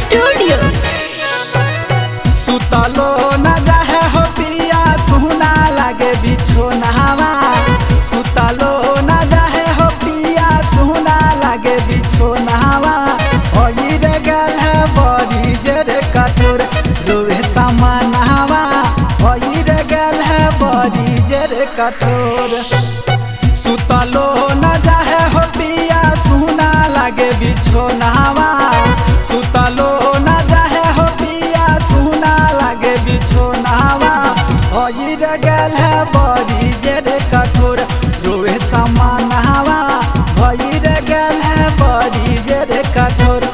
Studio. सुतलो न जाहे हो पिया सुना लागे बिछोनावा। सुतलो न जाहे हो पिया सुना लागे बिछोनावा। ओई रे गल है बड़ी जर कठोर रोवे समानावा। ओई रे गल है बड़ी जर कठोर। सुतलो न जाहे हो पिया सुना लागे बिछोनावा। सुतलो न जाहे हो पिया सुना लागे बिछोनावा। ओई रे गल है बड़ी जर कठोर रोवे समानावा। ओई रे गल है बड़ी जर कठोर।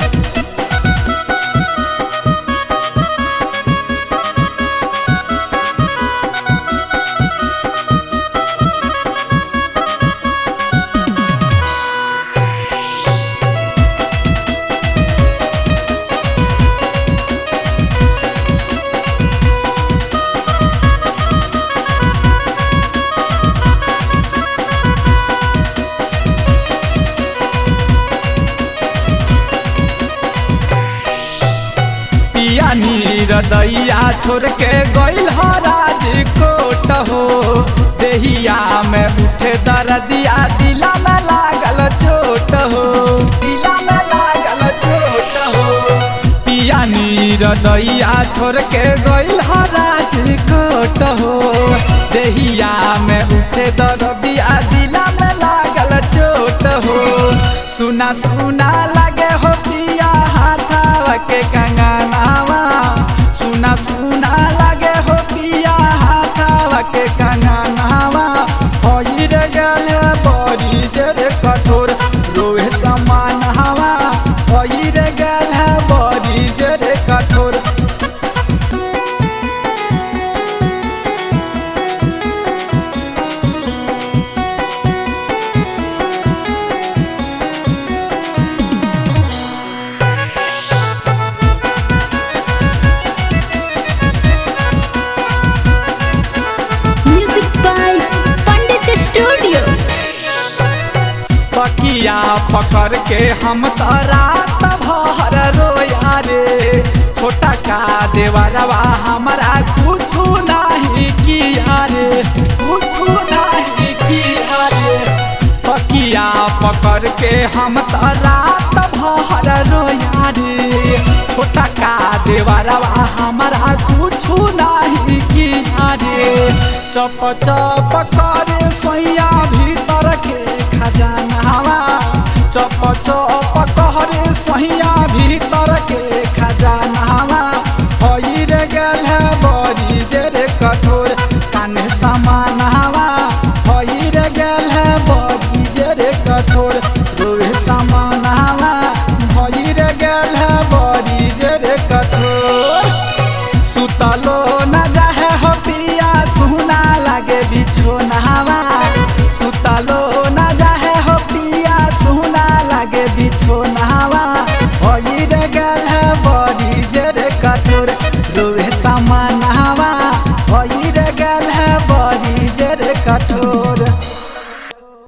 पिया नीर दैया छोड़ के गइल हो राजकोट हो। देहिया में उठे दर्दिया दिला में लागल चोट हो। दिला में लागल चोट हो। पिया नीर दैया छोड़ के गइल हो राजकोट हो। देहिया में उठे दर्दिया दिला में लागल चोट हो। सुना सुना लागे हो पिया हाथावा के कंगनावा। सुना सुना लागे हो पिया हाथावा के कंगनावा। ओई रे गल है बड़ी जर कठोर रोवे समानावा। ओई रे गल है बड़ी जर कठोर। Music by Pandit studio. पकिया पकड़ के हम तो रात भर रोया रे। छोटा का देवरवा हमारा कुछ नहीं किया रे। कुछ नहीं किया रे। पकिया पकड़ के हम तो रात भर रोया रे। छोटा का देवरवा हमारा कुछ नहीं किया रे। चप चप करे सोया भीतर के खजानावा। चप चप करे सोया भीतर के खजानावा। ओई रे गल है बड़ी जर कठोर कान्हे समानावा। ओई रे गल है बड़ी जर कठोर।